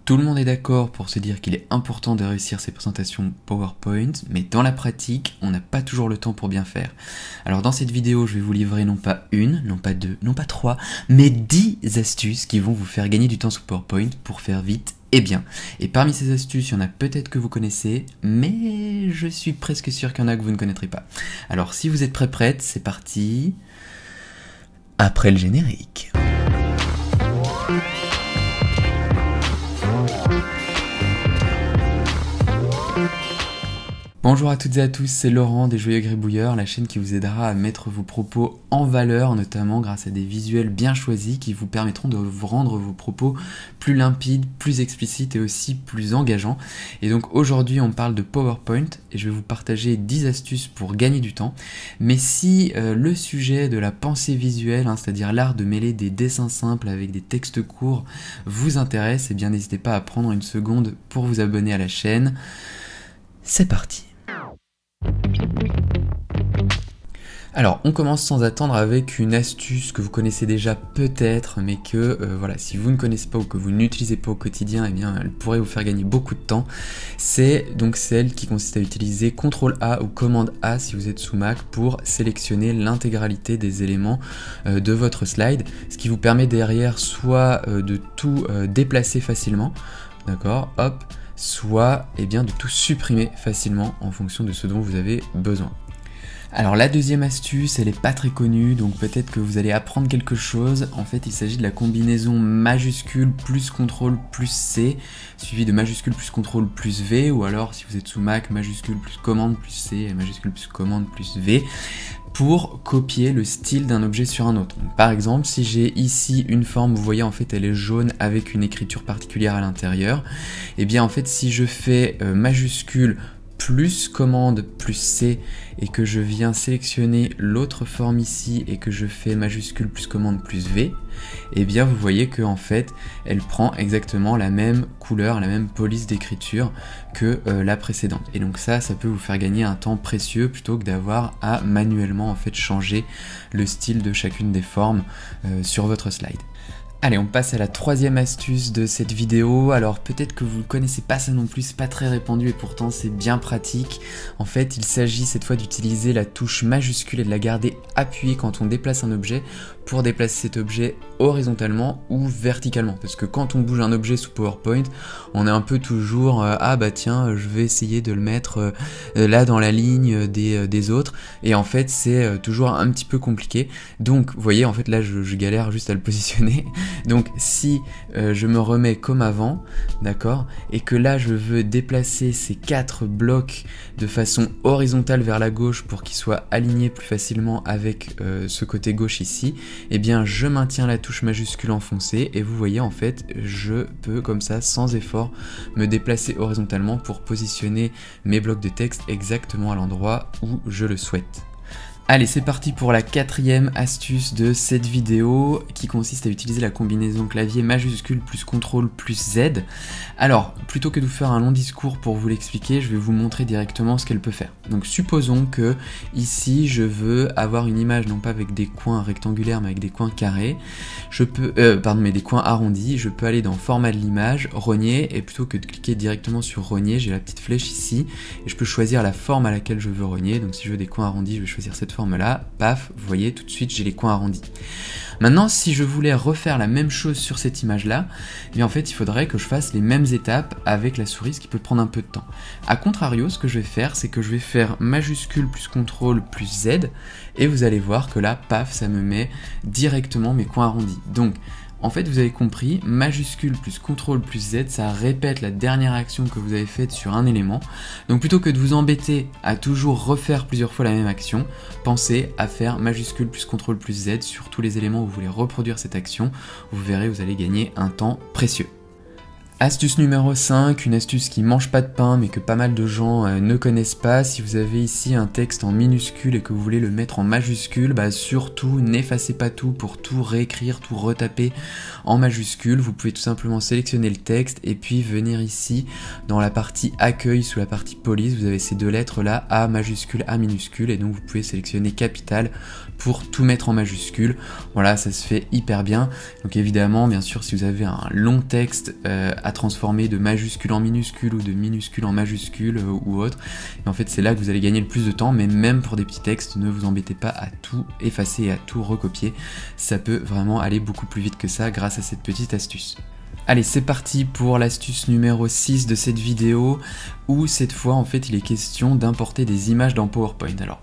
Tout le monde est d'accord pour se dire qu'il est important de réussir ses présentations PowerPoint, mais dans la pratique, on n'a pas toujours le temps pour bien faire. Alors dans cette vidéo, je vais vous livrer non pas une, non pas deux, non pas trois, mais 10 astuces qui vont vous faire gagner du temps sur PowerPoint pour faire vite et bien. Et parmi ces astuces, il y en a peut-être que vous connaissez, mais je suis presque sûr qu'il y en a que vous ne connaîtrez pas. Alors si vous êtes prête, c'est parti. Après le générique. Bonjour à toutes et à tous, c'est Laurent des Joyeux Gribouilleurs, la chaîne qui vous aidera à mettre vos propos en valeur, notamment grâce à des visuels bien choisis qui vous permettront de vous rendre vos propos plus limpides, plus explicites et aussi plus engageants. Et donc aujourd'hui on parle de PowerPoint et je vais vous partager 10 astuces pour gagner du temps. Mais si le sujet de la pensée visuelle, c'est-à-dire l'art de mêler des dessins simples avec des textes courts vous intéresse, eh bien n'hésitez pas à prendre une seconde pour vous abonner à la chaîne. C'est parti. Alors, on commence sans attendre avec une astuce que vous connaissez déjà peut-être, mais que voilà, si vous ne connaissez pas ou que vous n'utilisez pas au quotidien, eh bien, elle pourrait vous faire gagner beaucoup de temps. C'est donc celle qui consiste à utiliser CTRL-A ou Commande-A si vous êtes sous Mac pour sélectionner l'intégralité des éléments de votre slide, ce qui vous permet derrière soit de tout déplacer facilement, d'accord, hop, soit de tout supprimer facilement en fonction de ce dont vous avez besoin. Alors la deuxième astuce, elle n'est pas très connue, donc peut-être que vous allez apprendre quelque chose. En fait, il s'agit de la combinaison majuscule plus CTRL plus C, suivi de majuscule plus CTRL plus V, ou alors si vous êtes sous Mac, majuscule plus commande plus C et majuscule plus commande plus V, pour copier le style d'un objet sur un autre. Donc, par exemple, si j'ai ici une forme, vous voyez en fait elle est jaune avec une écriture particulière à l'intérieur, et bien en fait si je fais majuscule plus commande plus C et que je viens sélectionner l'autre forme ici et que je fais majuscule plus commande plus V, et bien vous voyez que en fait elle prend exactement la même couleur, la même police d'écriture que la précédente. Et donc ça peut vous faire gagner un temps précieux plutôt que d'avoir à manuellement en fait changer le style de chacune des formes sur votre slide. Allez, on passe à la troisième astuce de cette vidéo. Alors peut-être que vous ne connaissez pas ça non plus, c'est pas très répandu et pourtant c'est bien pratique. En fait, il s'agit cette fois d'utiliser la touche majuscule et de la garder appuyée quand on déplace un objet pour déplacer cet objet horizontalement ou verticalement. Parce que quand on bouge un objet sous PowerPoint, on est un peu toujours ah bah tiens, je vais essayer de le mettre là dans la ligne des autres. Et en fait, c'est toujours un petit peu compliqué. Donc, vous voyez, en fait là, je galère juste à le positionner. Donc si je me remets comme avant, d'accord, et que là je veux déplacer ces 4 blocs de façon horizontale vers la gauche pour qu'ils soient alignés plus facilement avec ce côté gauche ici, eh bien je maintiens la touche majuscule enfoncée et vous voyez en fait je peux comme ça sans effort me déplacer horizontalement pour positionner mes blocs de texte exactement à l'endroit où je le souhaite. Allez, c'est parti pour la quatrième astuce de cette vidéo qui consiste à utiliser la combinaison clavier majuscule plus CTRL plus Z. Alors, plutôt que de vous faire un long discours pour vous l'expliquer, je vais vous montrer directement ce qu'elle peut faire. Donc supposons que ici je veux avoir une image non pas avec des coins rectangulaires mais avec des coins carrés. Je peux, mais des coins arrondis. Je peux aller dans format de l'image, rogner, et plutôt que de cliquer directement sur rogner, j'ai la petite flèche ici et je peux choisir la forme à laquelle je veux rogner. Donc si je veux des coins arrondis, je vais choisir cette forme là, paf, vous voyez tout de suite j'ai les coins arrondis. Maintenant si je voulais refaire la même chose sur cette image là, eh bien en fait il faudrait que je fasse les mêmes étapes avec la souris, ce qui peut prendre un peu de temps. A contrario, ce que je vais faire, c'est que je vais faire majuscule plus CTRL plus Z et vous allez voir que là, paf, ça me met directement mes coins arrondis. Donc en fait, vous avez compris, majuscule plus CTRL plus Z, ça répète la dernière action que vous avez faite sur un élément. Donc plutôt que de vous embêter à toujours refaire plusieurs fois la même action, pensez à faire majuscule plus CTRL plus Z sur tous les éléments où vous voulez reproduire cette action. Vous verrez, vous allez gagner un temps précieux. Astuce numéro 5, une astuce qui mange pas de pain mais que pas mal de gens ne connaissent pas. Si vous avez ici un texte en minuscule et que vous voulez le mettre en majuscule, surtout n'effacez pas tout pour tout réécrire, tout retaper en majuscule. Vous pouvez tout simplement sélectionner le texte et puis venir ici dans la partie accueil sous la partie police. Vous avez ces deux lettres là, A majuscule, A minuscule, et donc vous pouvez sélectionner capital pour tout mettre en majuscule. Voilà, ça se fait hyper bien. Donc évidemment, bien sûr, si vous avez un long texte à à transformer de majuscule en minuscule ou de minuscule en majuscule ou autre. Et en fait c'est là que vous allez gagner le plus de temps, mais même pour des petits textes, ne vous embêtez pas à tout effacer et à tout recopier. Ça peut vraiment aller beaucoup plus vite que ça grâce à cette petite astuce. Allez, c'est parti pour l'astuce numéro 6 de cette vidéo, où cette fois en fait il est question d'importer des images dans PowerPoint. Alors,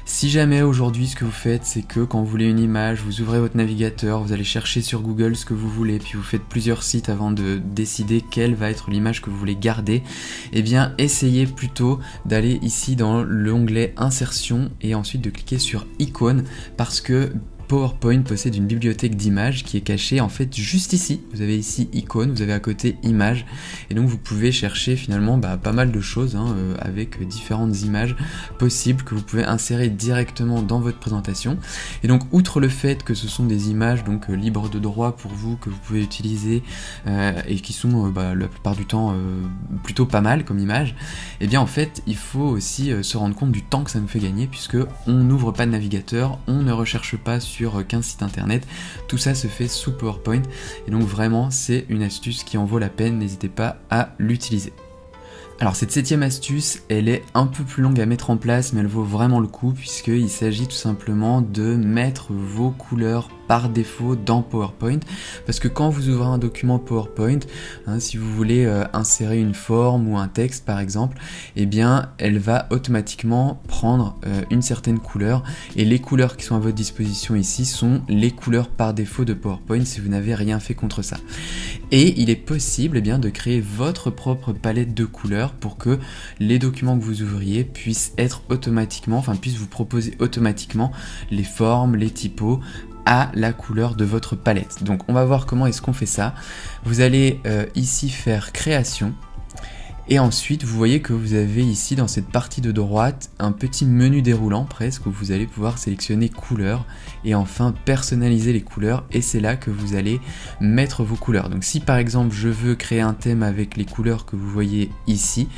si jamais aujourd'hui ce que vous faites c'est que quand vous voulez une image, vous ouvrez votre navigateur, vous allez chercher sur Google ce que vous voulez, puis vous faites plusieurs sites avant de décider quelle va être l'image que vous voulez garder, eh bien essayez plutôt d'aller ici dans l'onglet Insertion et ensuite de cliquer sur Icônes, parce que PowerPoint possède une bibliothèque d'images qui est cachée en fait juste ici. Vous avez ici icône, vous avez à côté images, et donc vous pouvez chercher finalement pas mal de choses avec différentes images possibles que vous pouvez insérer directement dans votre présentation. Et donc outre le fait que ce sont des images donc libres de droit pour vous, que vous pouvez utiliser et qui sont la plupart du temps plutôt pas mal comme images, et bien en fait il faut aussi se rendre compte du temps que ça nous fait gagner, puisque on n'ouvre pas de navigateur, on ne recherche pas sur 15 sites internet, tout ça se fait sous PowerPoint, et donc vraiment c'est une astuce qui en vaut la peine, n'hésitez pas à l'utiliser. Alors cette 7e astuce, elle est un peu plus longue à mettre en place, mais elle vaut vraiment le coup, puisqu'il s'agit tout simplement de mettre vos couleurs par défaut dans PowerPoint, parce que quand vous ouvrez un document PowerPoint, si vous voulez insérer une forme ou un texte par exemple, eh bien elle va automatiquement prendre une certaine couleur, et les couleurs qui sont à votre disposition ici sont les couleurs par défaut de PowerPoint si vous n'avez rien fait contre ça. Et il est possible de créer votre propre palette de couleurs pour que les documents que vous ouvriez puissent être automatiquement, puissent vous proposer automatiquement les formes, les typos à la couleur de votre palette. Donc on va voir comment est-ce qu'on fait ça. Vous allez ici faire création, et ensuite vous voyez que vous avez ici dans cette partie de droite un petit menu déroulant presque, où vous allez pouvoir sélectionner couleurs et enfin personnaliser les couleurs, et c'est là que vous allez mettre vos couleurs. Donc si par exemple je veux créer un thème avec les couleurs que vous voyez ici,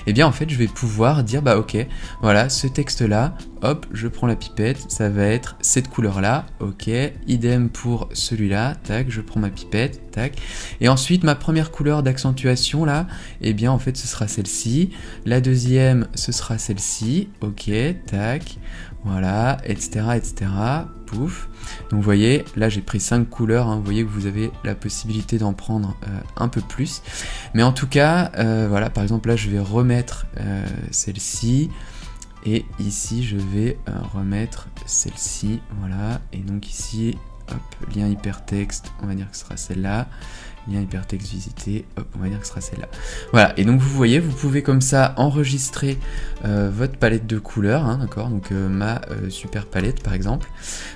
et bien en fait je vais pouvoir dire ok, voilà ce texte là, hop, je prends la pipette, ça va être cette couleur là, ok, idem pour celui-là, tac, je prends ma pipette, tac, et ensuite ma première couleur d'accentuation là, et bien en fait ce sera celle-ci, la deuxième ce sera celle-ci, ok, tac, voilà, etc., etc., pouf. Donc vous voyez, là j'ai pris 5 couleurs, vous voyez que vous avez la possibilité d'en prendre un peu plus, mais en tout cas, voilà, par exemple là je vais remettre celle-ci, et ici je vais remettre celle-ci, voilà, et donc ici, hop, lien hypertexte, on va dire que ce sera celle-là, lien hypertexte visité, hop, on va dire que ce sera celle-là. Voilà, et donc vous voyez, vous pouvez comme ça enregistrer votre palette de couleurs, d'accord, donc ma super palette par exemple,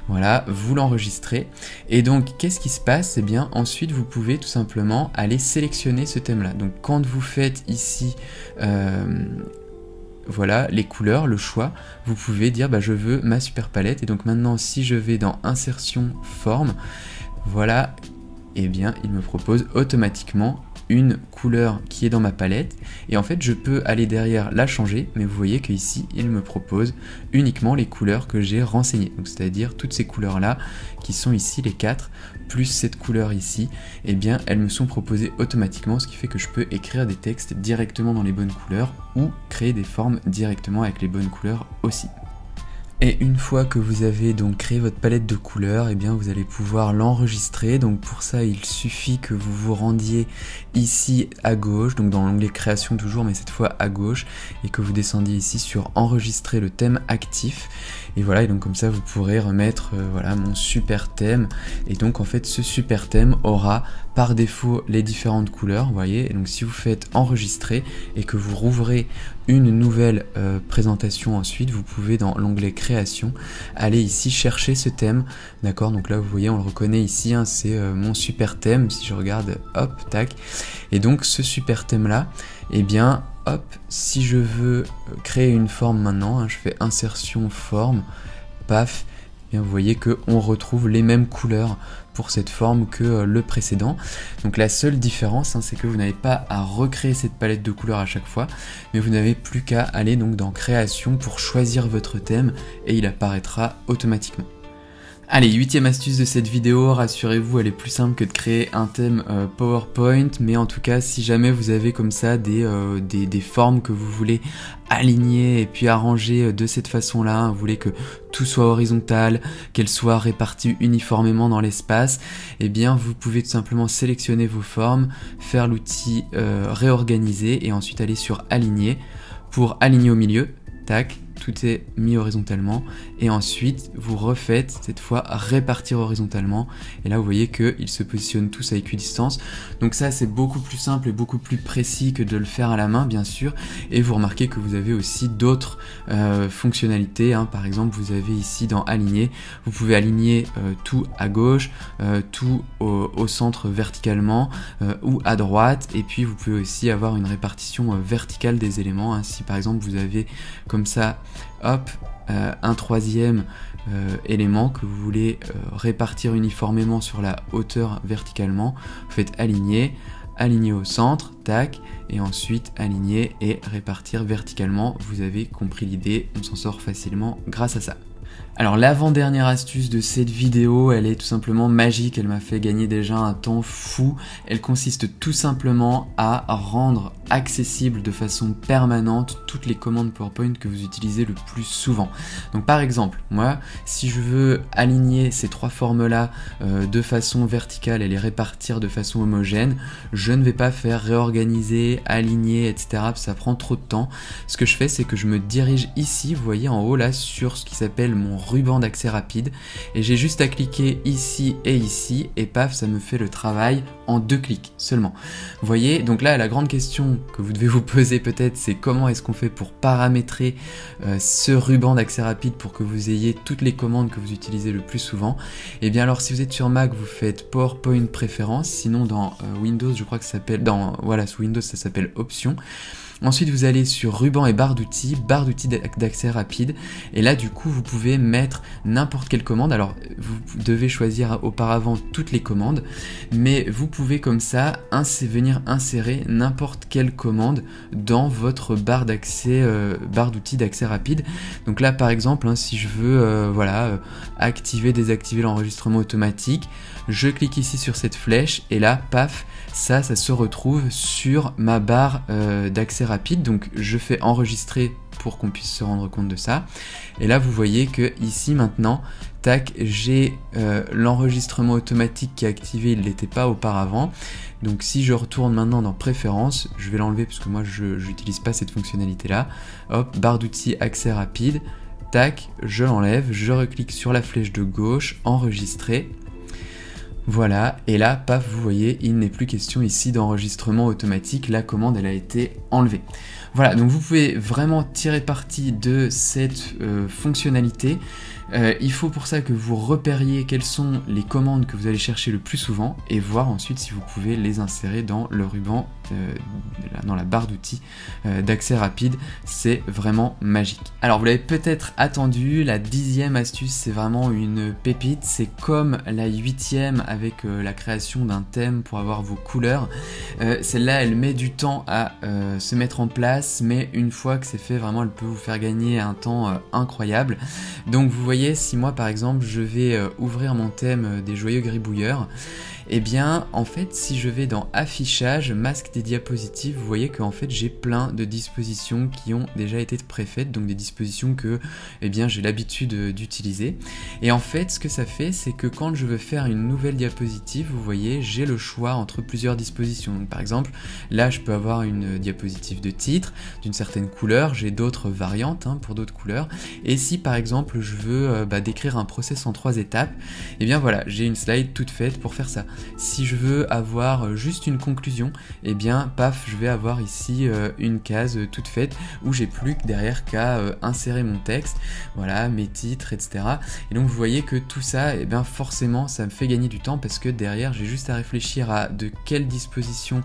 voilà, vous l'enregistrez, et donc qu'est-ce qui se passe? Eh bien ensuite vous pouvez tout simplement aller sélectionner ce thème-là. Donc quand vous faites ici voilà, les couleurs, le choix, vous pouvez dire je veux ma super palette, et donc maintenant si je vais dans insertion forme, voilà, et bien il me propose automatiquement une couleur qui est dans ma palette, et en fait je peux aller derrière la changer, mais vous voyez qu'ici il me propose uniquement les couleurs que j'ai renseignées, donc c'est-à-dire toutes ces couleurs là qui sont ici les 4 plus cette couleur ici, et bien elles me sont proposées automatiquement, ce qui fait que je peux écrire des textes directement dans les bonnes couleurs ou créer des formes directement avec les bonnes couleurs aussi. Et une fois que vous avez donc créé votre palette de couleurs, eh bien vous allez pouvoir l'enregistrer. Donc pour ça, il suffit que vous vous rendiez ici à gauche, donc dans l'onglet création toujours, mais cette fois à gauche, et que vous descendiez ici sur enregistrer le thème actif. Et voilà, et donc comme ça vous pourrez remettre voilà mon super thème, et donc en fait ce super thème aura par défaut les différentes couleurs, vous voyez. Et donc si vous faites enregistrer et que vous rouvrez une nouvelle présentation ensuite, vous pouvez dans l'onglet création aller ici chercher ce thème, d'accord. Donc là vous voyez, on le reconnaît ici, c'est mon super thème. Si je regarde, hop, tac, et donc ce super thème là, et bien hop, si je veux créer une forme maintenant, je fais insertion forme, paf, et vous voyez qu'on retrouve les mêmes couleurs pour cette forme que le précédent. Donc la seule différence, c'est que vous n'avez pas à recréer cette palette de couleurs à chaque fois, mais vous n'avez plus qu'à aller donc dans création pour choisir votre thème, et il apparaîtra automatiquement. Allez, 8e astuce de cette vidéo, rassurez-vous, elle est plus simple que de créer un thème PowerPoint, mais en tout cas, si jamais vous avez comme ça des formes que vous voulez aligner et puis arranger de cette façon-là, vous voulez que tout soit horizontal, qu'elles soient réparties uniformément dans l'espace, eh bien vous pouvez tout simplement sélectionner vos formes, faire l'outil réorganiser et ensuite aller sur aligner pour aligner au milieu, tac. Tout est mis horizontalement et ensuite vous refaites cette fois répartir horizontalement et là vous voyez qu'ils se positionnent tous à équidistance. Donc ça c'est beaucoup plus simple et beaucoup plus précis que de le faire à la main bien sûr, et vous remarquez que vous avez aussi d'autres fonctionnalités, hein. Par exemple vous avez ici dans aligner, vous pouvez aligner tout à gauche, tout au centre verticalement ou à droite, et puis vous pouvez aussi avoir une répartition verticale des éléments, hein. Si par exemple vous avez comme ça hop, un troisième élément que vous voulez répartir uniformément sur la hauteur verticalement, vous faites aligner au centre, tac, et ensuite aligner et répartir verticalement. Vous avez compris l'idée, on s'en sort facilement grâce à ça. Alors l'avant-dernière astuce de cette vidéo, elle est tout simplement magique, elle m'a fait gagner déjà un temps fou. Elle consiste tout simplement à rendre accessible de façon permanente toutes les commandes PowerPoint que vous utilisez le plus souvent. Donc par exemple, moi, si je veux aligner ces trois formes-là de façon verticale et les répartir de façon homogène, je ne vais pas faire réorganiser, aligner, etc. parce que ça prend trop de temps. Ce que je fais, c'est que je me dirige ici, vous voyez en haut là, sur ce qui s'appelle mon ruban d'accès rapide, et j'ai juste à cliquer ici et paf, ça me fait le travail en 2 clics seulement. Vous voyez, donc là la grande question que vous devez vous poser peut-être, c'est comment est-ce qu'on fait pour paramétrer ce ruban d'accès rapide pour que vous ayez toutes les commandes que vous utilisez le plus souvent. Et bien alors si vous êtes sur Mac, vous faites PowerPoint préférences, sinon dans Windows, je crois que ça s'appelle, sous Windows ça s'appelle options. Ensuite, vous allez sur ruban et barre d'outils d'accès rapide. Et là, du coup, vous pouvez mettre n'importe quelle commande. Alors, vous devez choisir auparavant toutes les commandes, mais vous pouvez comme ça venir insérer n'importe quelle commande dans votre barre d'outils d'accès rapide. Donc là, par exemple, hein, si je veux, activer, désactiver l'enregistrement automatique, je clique ici sur cette flèche et là, paf, ça se retrouve sur ma barre d'accès rapide. Donc je fais enregistrer pour qu'on puisse se rendre compte de ça. Et là vous voyez que ici maintenant, tac, j'ai l'enregistrement automatique qui est activé, il ne l'était pas auparavant. Donc si je retourne maintenant dans préférences, je vais l'enlever parce que moi je n'utilise pas cette fonctionnalité là. Hop, barre d'outils accès rapide, tac, je l'enlève, je reclique sur la flèche de gauche, enregistrer. Voilà, et là, paf, vous voyez, il n'est plus question ici d'enregistrement automatique, la commande elle a été enlevée. Voilà, donc vous pouvez vraiment tirer parti de cette fonctionnalité. Il faut pour ça que vous repériez quelles sont les commandes que vous allez chercher le plus souvent et voir ensuite si vous pouvez les insérer dans le ruban, dans la barre d'outils d'accès rapide. C'est vraiment magique. Alors vous l'avez peut-être attendu, la 10e astuce c'est vraiment une pépite, c'est comme la 8e avec la création d'un thème pour avoir vos couleurs. Celle-là elle met du temps à se mettre en place, mais une fois que c'est fait, vraiment elle peut vous faire gagner un temps incroyable. Donc vous voyez, si moi par exemple je vais ouvrir mon thème des joyeux gribouilleurs, et bien en fait si je vais dans affichage, masque des diapositives, vous voyez qu'en fait j'ai plein de dispositions qui ont déjà été préfaites, donc des dispositions que j'ai l'habitude d'utiliser. Et en fait ce que ça fait, c'est que quand je veux faire une nouvelle diapositive, vous voyez j'ai le choix entre plusieurs dispositions. Donc par exemple là je peux avoir une diapositive de titre d'une certaine couleur, j'ai d'autres variantes pour d'autres couleurs, et si par exemple je veux décrire un process en 3 étapes, et bien voilà, j'ai une slide toute faite pour faire ça. Si je veux avoir juste une conclusion, et bien paf, je vais avoir ici une case toute faite où j'ai plus que derrière qu'à insérer mon texte, voilà, mes titres, etc. Et donc vous voyez que tout ça, et bien forcément ça me fait gagner du temps parce que derrière j'ai juste à réfléchir à de quelle disposition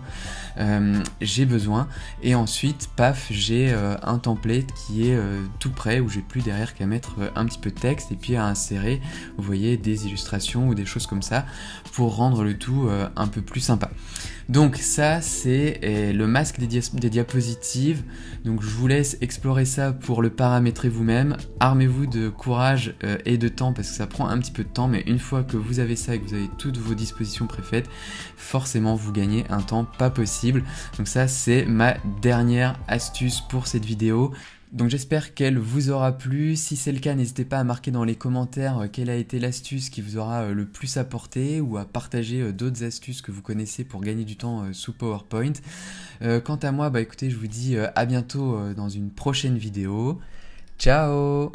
j'ai besoin, et ensuite paf, j'ai un template qui est tout prêt où j'ai plus derrière qu'à mettre un petit peu de texte et puis à insérer, vous voyez, des illustrations ou des choses comme ça pour rendre rendre le tout un peu plus sympa. Donc ça c'est le masque des diapositives, donc je vous laisse explorer ça pour le paramétrer vous-même. Armez-vous de courage et de temps parce que ça prend un petit peu de temps, mais une fois que vous avez ça et que vous avez toutes vos dispositions préfaites, forcément vous gagnez un temps pas possible. Donc ça c'est ma dernière astuce pour cette vidéo. Donc j'espère qu'elle vous aura plu. Si c'est le cas, n'hésitez pas à marquer dans les commentaires quelle a été l'astuce qui vous aura le plus apporté ou à partager d'autres astuces que vous connaissez pour gagner du temps sous PowerPoint. Quant à moi, bah écoutez, je vous dis à bientôt dans une prochaine vidéo. Ciao!